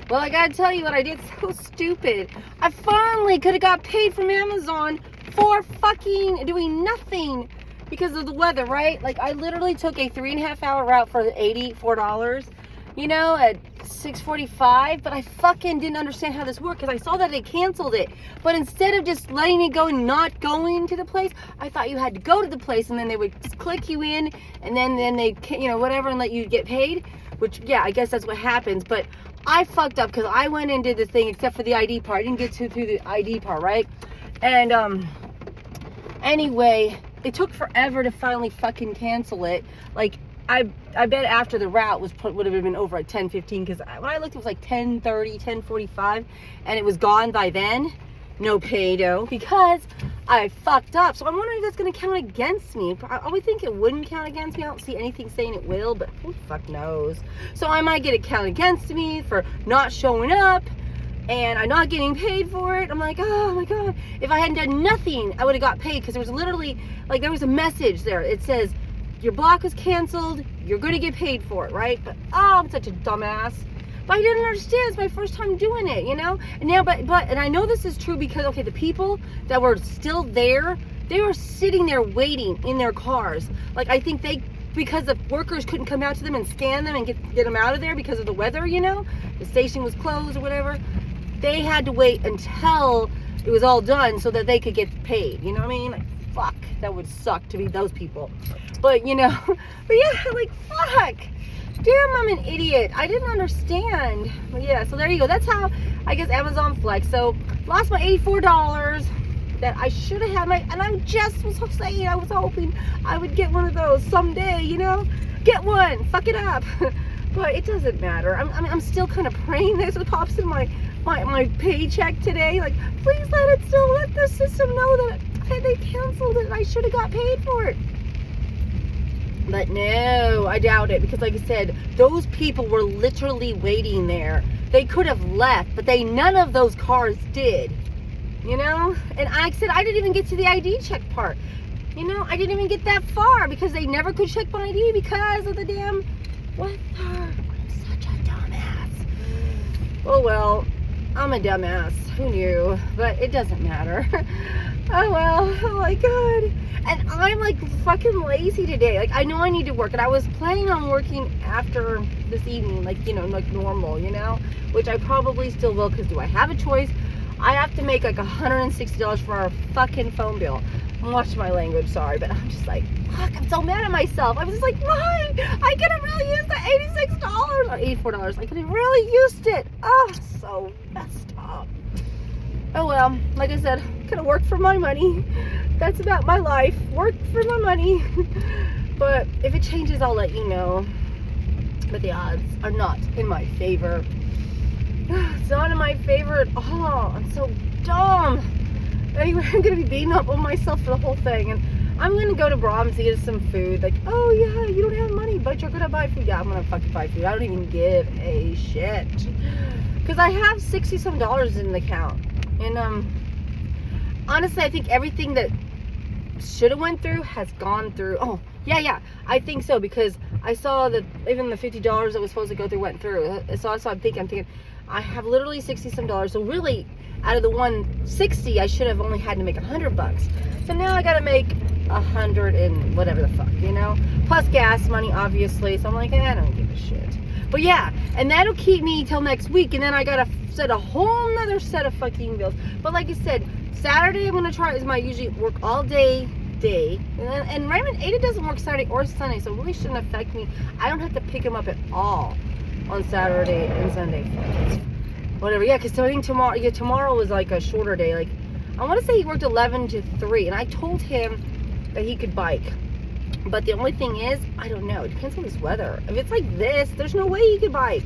Well, I gotta tell you what I did so stupid. I finally could have got paid from Amazon for fucking doing nothing because of the weather, right? Like, I literally took a 3.5 hour route for $84, you know, at 6:45, but I fucking didn't understand how this worked because I saw that they canceled it. But instead of just letting it go and not going to the place, I thought you had to go to the place and then they would just click you in and then they, you know, whatever, and let you get paid, which, yeah, I guess that's what happens. But I fucked up because I went and did the thing except for the ID part. I didn't get through the ID part, right? And anyway, it took forever to finally fucking cancel it. Like, I bet after the route would have been over at 10:15 because when I looked it was like 10:30, 10:45, and it was gone by then. No paydo because I fucked up. So I'm wondering if that's gonna count against me. I would think it wouldn't count against me. I don't see anything saying it will, but who the fuck knows? So I might get it count against me for not showing up and I'm not getting paid for it. I'm like, oh my God. If I hadn't done nothing, I would have got paid because there was literally, like, there was a message there. It says, your block was canceled, you're gonna get paid for it, right? But, oh, I'm such a dumbass. But I didn't understand, it's my first time doing it, you know? And now, but and I know this is true because, okay, the people that were still there, they were sitting there waiting in their cars. Like, I think because the workers couldn't come out to them and scan them and get them out of there because of the weather, you know? The station was closed or whatever. They had to wait until it was all done so that they could get paid, you know what I mean? Like, fuck, that would suck to be those people. But, you know, but yeah, like, fuck. Damn, I'm an idiot. I didn't understand. But yeah, so there you go. That's how, I guess, Amazon Flex. So, lost my $84 that I should have had and I just was saying, I was hoping I would get one of those someday, you know? Get one. Fuck it up. But it doesn't matter. I'm still kind of praying this pops in my paycheck today. Like, please let the system know that they canceled it and I should have got paid for it. But no, I doubt it because, like I said, those people were literally waiting there. They could have left, but none of those cars did, you know? And I said I didn't even get to the ID check part. You know, I didn't even get that far because they never could check my ID because of the damn weather. I'm such a dumbass. Oh well, I'm a dumbass. Who knew? But it doesn't matter. Oh well, oh my God. And I'm like fucking lazy today. Like, I know I need to work and I was planning on working after this evening, like, you know, like normal, you know, which I probably still will because do I have a choice? I have to make like $160 for our fucking phone bill. Watch my language, sorry, but I'm just like, fuck, I'm so mad at myself. I was just like, why? I could have really used the $86 or $84. I could have really used it. Oh, so messed up. Oh well, like I said, could have worked for my money. That's about my life. Work for my money. But if it changes, I'll let you know. But the odds are not in my favor. It's not in my favor at all. I'm so dumb. Anyway, I'm going to be beating up on myself for the whole thing. And I'm going to go to Brahms to get some food. Like, oh yeah, you don't have money, but you're going to buy food. Yeah, I'm going to fucking buy food. I don't even give a shit. Because I have $60-some in the account. And honestly, I think everything that should have went through has gone through. Oh, yeah, I think so because I saw that even the $50 that was supposed to go through went through. So I'm thinking, I have literally $60-some. So really, out of the 160, I should have only had to make $100. So now I gotta make 100 and whatever the fuck, you know? Plus gas money, obviously. So I'm like, I don't give a shit. But yeah, and that'll keep me till next week, and then I gotta set a whole nother set of fucking bills. But like I said, Saturday I'm gonna try is my usually work all day. And Raymond Ada doesn't work Saturday or Sunday, so it really shouldn't affect me. I don't have to pick him up at all on Saturday and Sunday. Whatever, yeah, because I think tomorrow was like a shorter day. Like, I want to say he worked 11 to 3, and I told him that he could bike. But the only thing is, I don't know. It depends on this weather. If it's like this, there's no way he could bike.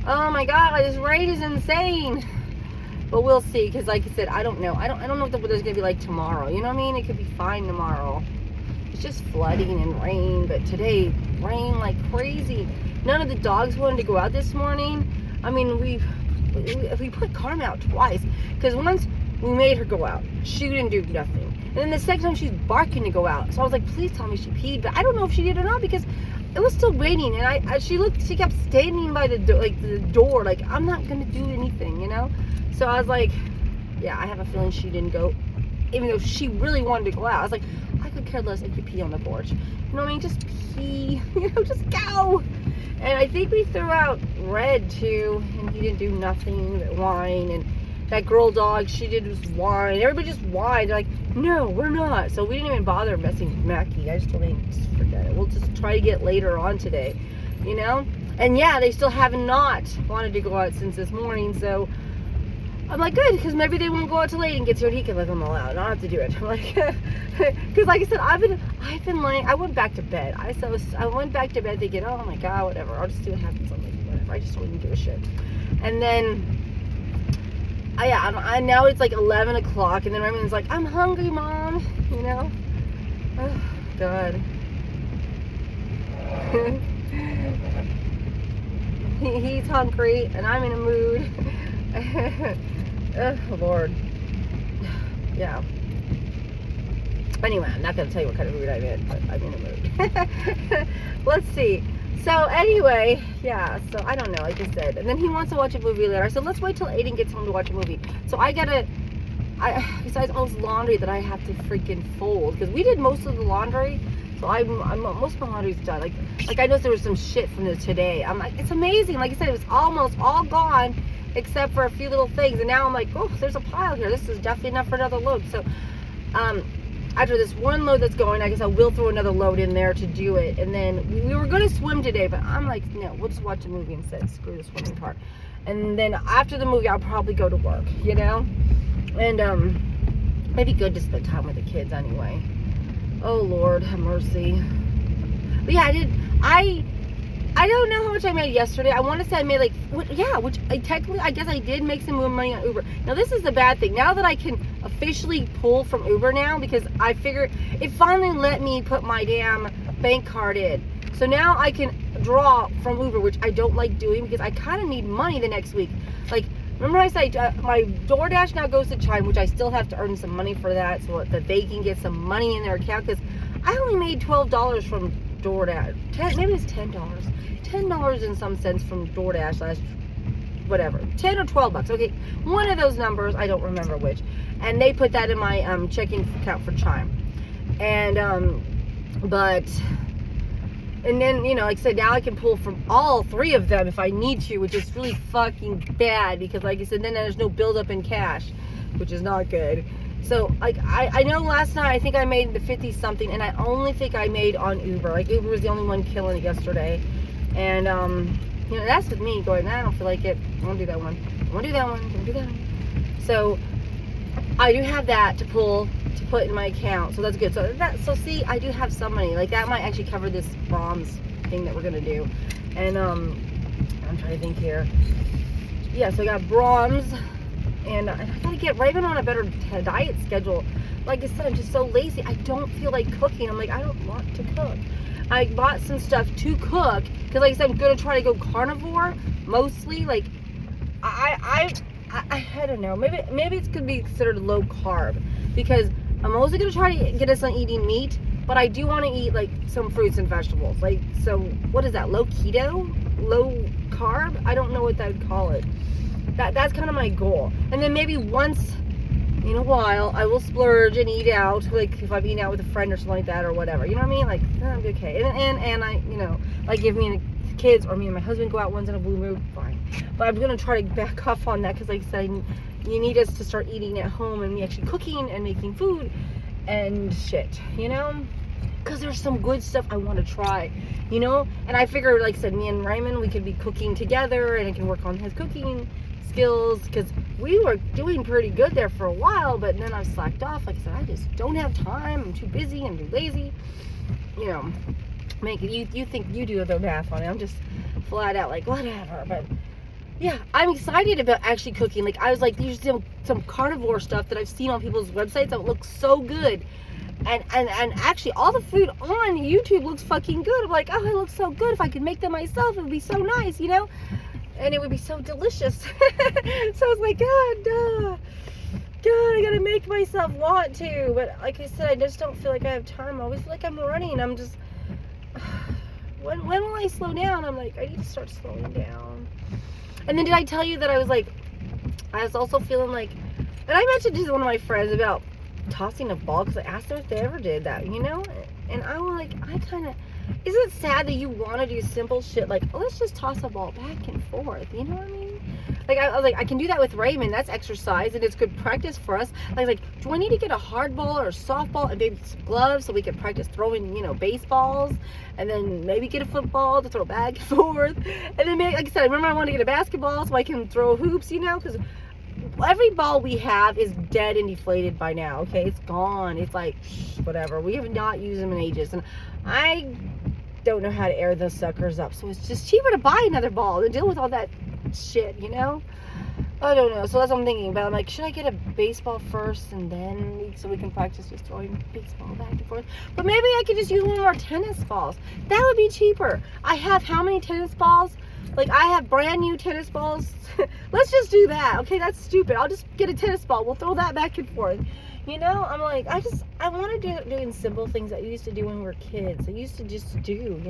Oh my God, this rain is insane. But we'll see, because like I said, I don't know. I don't know what the weather's gonna be like tomorrow. You know what I mean? It could be fine tomorrow. It's just flooding and rain, but today, rain like crazy. None of the dogs wanted to go out this morning. I mean, we put Carmen out twice, because once We made her go out. She didn't do nothing. And then the second time she's barking to go out. So I was like, please tell me she peed. But I don't know if she did or not because it was still raining. And she kept standing by the door. Like, I'm not going to do anything, you know? So I was like, yeah, I have a feeling she didn't go. Even though she really wanted to go out. I was like, I could care less if you pee on the porch. You know what I mean? Just pee. You know, just go. And I think we threw out Red too. And he didn't do nothing but whine. And that girl dog, she did just whine. Everybody just whined. They're like, no, we're not. So we didn't even bother messing with Mackie. I just told him, just forget it. We'll just try to get later on today. You know? And yeah, they still have not wanted to go out since this morning. So I'm like, good, because maybe they won't go out till late and get here and he can let them all out. And I don't have to do it. I'm like, because like I said, I've been laying. I went back to bed. I went back to bed thinking, oh my God, whatever. I'll just see what happens. I'm like, whatever. I just don't even give a shit. And then, I now it's like 11 o'clock, and then Raymond's like, I'm hungry, Mom. You know? Oh, God. He's hungry, and I'm in a mood. Oh, Lord. Yeah. Anyway, I'm not going to tell you what kind of mood I'm in, but I'm in a mood. Let's see. So, anyway, yeah, so I don't know, like I said. And then he wants to watch a movie later. I said, let's wait till Aiden gets home to watch a movie. So, besides all this laundry that I have to freaking fold, because we did most of the laundry. So, most of my laundry's done. Like I noticed there was some shit from today. I'm like, it's amazing. Like I said, it was almost all gone, except for a few little things. And now I'm like, oh, there's a pile here. This is definitely enough for another load. So, after this one load that's going, I guess I will throw another load in there to do it. And then we were going to swim today, but I'm like, no, we'll just watch a movie instead. Screw the swimming part. And then after the movie, I'll probably go to work, you know? And maybe good to spend time with the kids anyway. Oh, Lord, have mercy. But yeah, I don't know how much I made yesterday. I want to say I made which I guess I did make some more money on Uber. Now this is the bad thing. Now that I can officially pull from Uber now, because I figured it finally let me put my damn bank card in. So now I can draw from Uber, which I don't like doing because I kind of need money the next week. Like, remember I said my DoorDash now goes to Chime, which I still have to earn some money for that so that they can get some money in their account, because I only made $12 from DoorDash. Maybe it's $10. $10 in some sense from DoorDash last, whatever, 10 or 12 bucks. Okay, one of those numbers, I don't remember which. And they put that in my checking account for Chime. And and then, you know, like I said, now I can pull from all three of them if I need to, which is really fucking bad, because like I said, then there's no buildup in cash, which is not good. So, like, I know last night I think I made the 50 something, and I only think I made on Uber. Like, Uber was the only one killing it yesterday. And, you know, that's with me going, I don't feel like it. I won't do that one. I won't do that one. I won't do that one. So, I do have that to pull, to put in my account. So, that's good. So see, I do have some money. Like, that might actually cover this Brahms thing that we're going to do. And, I'm trying to think here. Yeah, so I got Brahms. And I gotta get Raven on a better diet schedule. Like I said, I'm just so lazy. I don't feel like cooking. I'm like, I don't want to cook. I bought some stuff to cook because, like I said, I'm gonna try to go carnivore mostly. Like, I don't know. Maybe it's gonna be considered low carb because I'm also gonna try to get us on eating meat, but I do want to eat like some fruits and vegetables. Like, so what is that? Low keto, low carb? I don't know what I would call it. That's kind of my goal. And then maybe once in a while, I will splurge and eat out. Like, if I'm eating out with a friend or something like that or whatever. You know what I mean? Like, that'll be okay. And I, you know, like if me and the kids or me and my husband go out once in a blue moon, fine. But I'm going to try to back off on that because, like I said, you need us to start eating at home and me actually cooking and making food and shit, you know? Because there's some good stuff I want to try, you know? And I figure, like I said, me and Raymond, we could be cooking together and I can work on his cooking skills, because we were doing pretty good there for a while, but then I slacked off. Like I said, I just don't have time. I'm too busy and too lazy. You know, you think you do the math on it. I'm just flat out like, whatever. But yeah, I'm excited about actually cooking. Like, I was like, there's some carnivore stuff that I've seen on people's websites that looks so good. And actually all the food on YouTube looks fucking good. I'm like, oh, it looks so good. If I could make them myself, it would be so nice, you know? And it would be so delicious. So I was like, God, I gotta make myself want to. But like I said, I just don't feel like I have time. I always feel like I'm running. I'm just, when will I slow down? I'm like, I need to start slowing down. And then did I tell you that I was also feeling like, and I mentioned to one of my friends about tossing a ball, because I asked them if they ever did that, you know? And I was like, isn't it sad that you want to do simple shit like, oh, let's just toss a ball back and forth, you know what I mean? Like, I was like, I can do that with Raymond. That's exercise, and it's good practice for us. Like, do I need to get a hard ball or a softball and maybe some gloves so we can practice throwing, baseballs, and then maybe get a football to throw back and forth, and then maybe, like I said, I remember I want to get a basketball so I can throw hoops, because every ball we have is dead and deflated by now, okay? It's gone. It's like, whatever. We have not used them in ages, and I don't know how to air those suckers up, so it's just cheaper to buy another ball than deal with all that shit, I don't know. So that's what I'm thinking about. I'm like, should I get a baseball first and then, so we can practice just throwing baseball back and forth? But maybe I could just use one of our tennis balls. That would be cheaper. I have how many tennis balls? Like, I have brand new tennis balls. Let's just do that. Okay, that's stupid. I'll just get a tennis ball. We'll throw that back and forth. I'm like, I want to do doing simple things that we used to do when we were kids. I used to just do,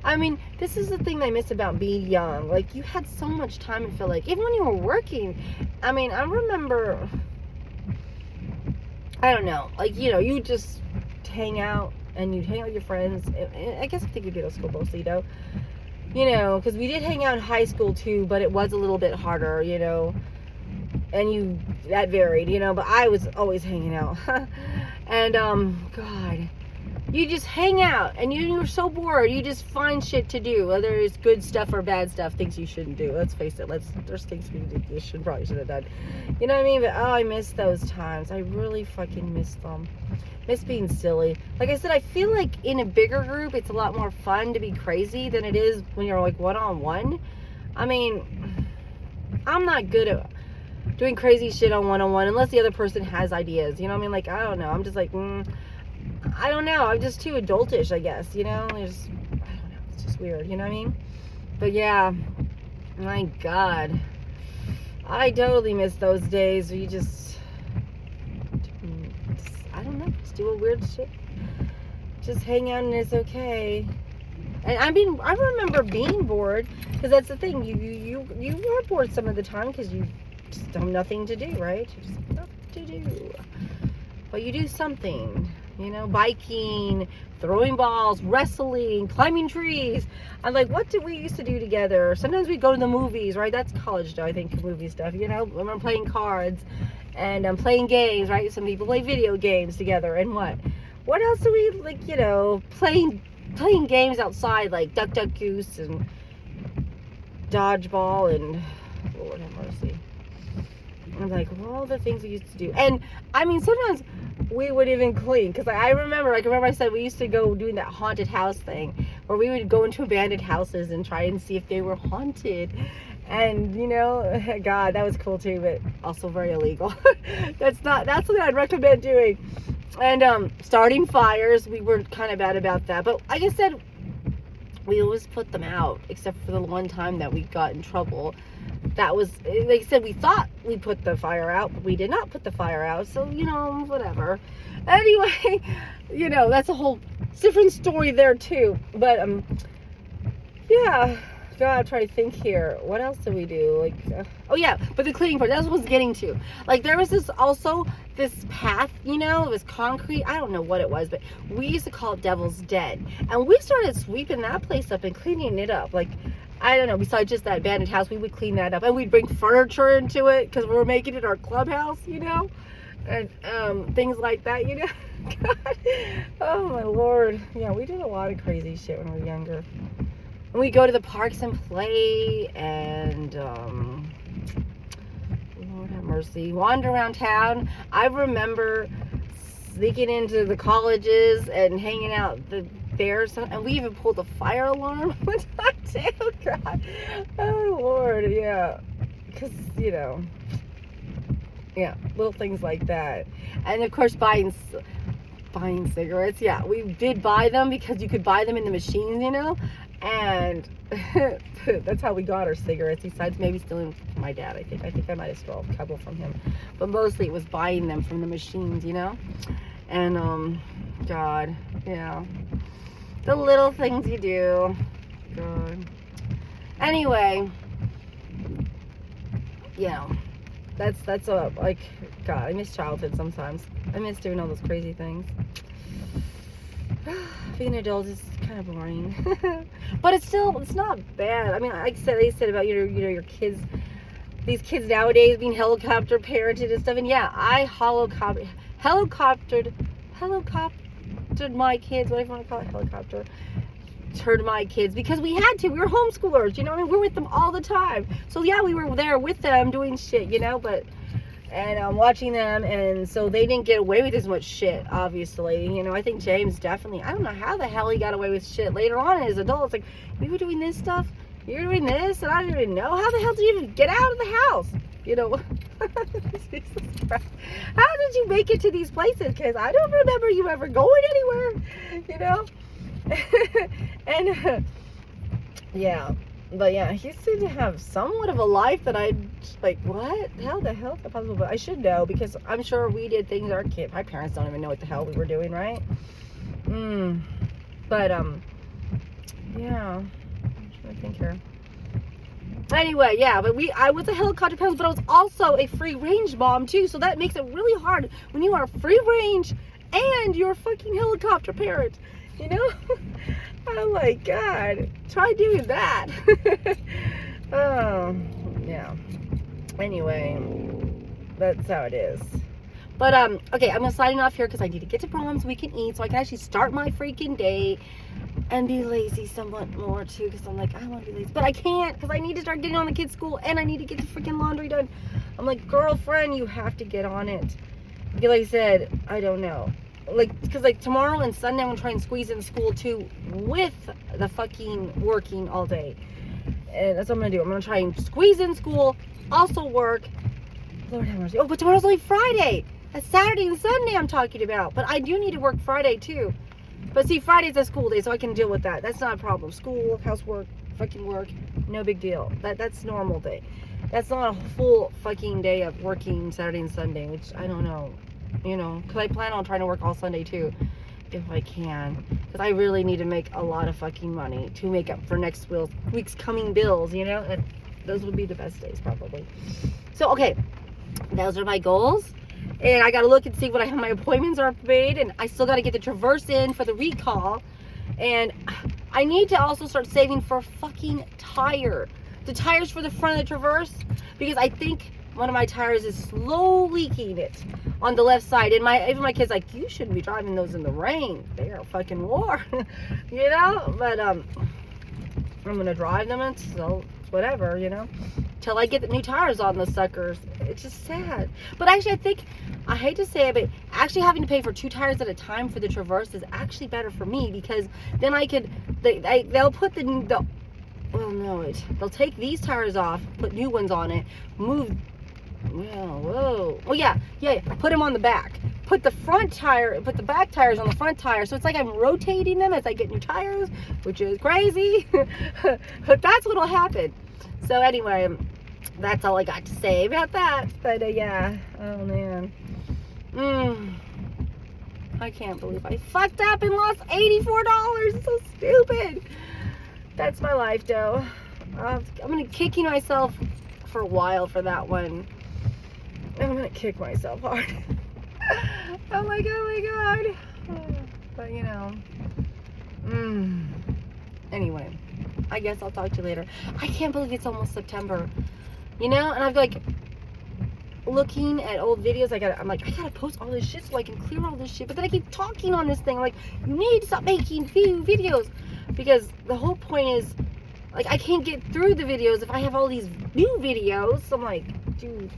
I mean, this is the thing I miss about being young. Like, you had so much time, I feel like. Even when you were working. I mean, I remember, I don't know. Like, you just hang out, and you'd hang out with your friends. I guess I think we did at school mostly, though. Because we did hang out in high school, too, but it was a little bit harder, and that varied, but I was always hanging out. And, God, you just hang out, and you're so bored, you just find shit to do, whether it's good stuff or bad stuff, things you shouldn't do. Let's face it, there's things we probably should have done. You know what I mean? But, I miss those times. I really fucking miss them. Miss being silly. Like I said, I feel like in a bigger group, it's a lot more fun to be crazy than it is when you're, like, one-on-one. I mean, I'm not good at doing crazy shit on one-on-one unless the other person has ideas, you know what I mean? Like, I don't know, I'm just like, I don't know, I'm just too adultish, I guess, I don't know, it's just weird, you know what I mean? But yeah, my God, I totally miss those days where you just I don't know, just do a weird shit, just hang out and it's okay. And I remember being bored, because that's the thing, you are bored some of the time because you just have nothing to do, right? You just have nothing to do. But you do something, biking, throwing balls, wrestling, climbing trees. I'm like, what did we used to do together? Sometimes we go to the movies, right? That's college, though, I think, movie stuff, when I'm playing cards and I'm playing games, right? Some people play video games together, and what else do we, like, playing games outside, like Duck Duck Goose and Dodgeball and Lord have mercy. I'm like, all the things we used to do. And I mean, sometimes we would even clean, because I remember I said we used to go doing that haunted house thing where we would go into abandoned houses and try and see if they were haunted. And God, that was cool too, but also very illegal. That's what I'd recommend doing. And starting fires, we were kind of bad about that, but like I said, we always put them out, except for the one time that we got in trouble. That was, like I said, we thought we put the fire out, but we did not put the fire out, so, whatever. Anyway, that's a whole different story there, too. But, yeah, God, I'm trying to think here. What else did we do? Like, oh, yeah, but the cleaning part, that's what I was getting to. Like, there was this path, it was concrete. I don't know what it was, but we used to call it Devil's Den. And we started sweeping that place up and cleaning it up. Like, I don't know, besides just that abandoned house, we would clean that up. And we'd bring furniture into it because we were making it our clubhouse, and things like that, God. Oh, my Lord. Yeah, we did a lot of crazy shit when we were younger. And we'd go to the parks and play, and, Lord have mercy, wander around town. I remember sneaking into the colleges and hanging out there, and we even pulled a fire alarm one time too. God, oh Lord, yeah, because yeah, little things like that. And of course, buying cigarettes. Yeah, we did buy them because you could buy them in the machines, And that's how we got our cigarettes, besides maybe stealing from my dad. I think I might have stole a couple from him, but mostly it was buying them from the machines, you know. And God, yeah, the little things you do. God. Anyway, yeah, that's like, God, I miss childhood sometimes. I miss doing all those crazy things. Being an adult is kind of boring. But it's not bad. I mean, like they said about your kids, these kids nowadays being helicopter parented and stuff. And yeah, I helicoptered my kids, whatever you want to call it, helicoptered my kids, because we had to. We were homeschoolers, you know. I mean, we're with them all the time. So yeah, we were there with them doing shit, you know. And I'm watching them, and so they didn't get away with as much shit, obviously. You know, I think James definitely, I don't know how the hell he got away with shit later on as adults. Like, we were doing this stuff, you're doing this, and I didn't even know. How the hell did you even get out of the house? You know, Jesus Christ. How did you make it to these places? Because I don't remember you ever going anywhere, you know? And, yeah. But yeah, he seemed to have somewhat of a life that I'd like, what? How the hell is that possible? But I should know, because I'm sure we did things my parents don't even know what the hell we were doing, right? But, yeah. I'm trying to think here. Anyway, yeah, but I was a helicopter parent, but I was also a free range mom too, so that makes it really hard when you are free range and you're a fucking helicopter parent, you know? Oh my God, try doing that. Oh, yeah. Anyway, that's how it is. But, okay, I'm signing off here because I need to get to Brahms We Can Eat so I can actually start my freaking day and be lazy somewhat more too, because I'm like, I want to be lazy, but I can't, because I need to start getting on the kids' school and I need to get the freaking laundry done. I'm like, girlfriend, you have to get on it. Because like I said, I don't know. Like, because like tomorrow and Sunday I'm gonna try and squeeze in school too with the fucking working all day, and that's what I'm gonna do. I'm gonna try and squeeze in school, also work. Lord have mercy. Oh, but tomorrow's only Friday. That's Saturday and Sunday I'm talking about. But I do need to work Friday too. But see, Friday's a school day, so I can deal with that. That's not a problem. School, housework, fucking work, no big deal. That's normal day. That's not a full fucking day of working Saturday and Sunday, which I don't know. You know, because I plan on trying to work all Sunday too, if I can, because I really need to make a lot of fucking money to make up for next week's coming bills, you know, and those would be the best days probably. So okay, those are my goals, and I gotta look and see what my appointments are made, and I still gotta get the Traverse in for the recall, and I need to also start saving for a fucking tire, the tires for the front of the Traverse, because I think one of my tires is slow leaking it on the left side, and even my kid's like, you shouldn't be driving those in the rain, they are fucking war. You know. But I'm gonna drive them until whatever, you know, till I get the new tires on the suckers. It's just sad. But actually, I hate to say it, but actually having to pay for 2 tires at a time for the Traverse is actually better for me, because then I could they'll put they'll take these tires off, put new ones on it, move. Whoa. Oh yeah. Put them on the back. Put the back tires on the front tire. So it's like I'm rotating them as I get new tires, which is crazy. But that's what'll happen. So anyway, that's all I got to say about that. But yeah. Oh man. I can't believe I fucked up and lost $84. It's so stupid. That's my life, though. I'm gonna kick myself for a while for that one. I'm gonna kick myself hard. Oh my god. But you know. Anyway, I guess I'll talk to you later. I can't believe it's almost September. You know, and I've like looking at old videos. I'm like, I gotta post all this shit so I can clear all this shit. But then I keep talking on this thing. I'm like, you need to stop making videos, because the whole point is, like, I can't get through the videos if I have all these new videos. So I'm like, dude,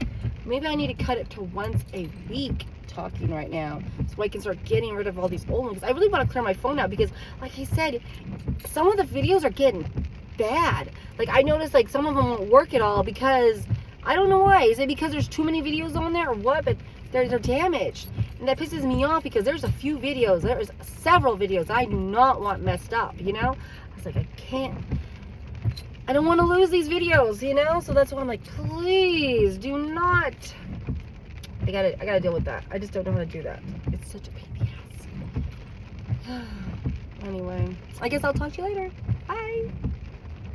maybe I need to cut it to once a week talking right now, so I can start getting rid of all these old ones. I really want to clear my phone out, because like I said, some of the videos are getting bad. Like, I noticed like some of them won't work at all, because I don't know why. Is it because there's too many videos on there or what? But they're damaged, and that pisses me off, because there's several videos I do not want messed up, you know. I was like, I can't. I don't want to lose these videos, you know? So that's why I'm like, please do not. I gotta deal with that. I just don't know how to do that. It's such a pain in the ass. Anyway, I guess I'll talk to you later. Bye.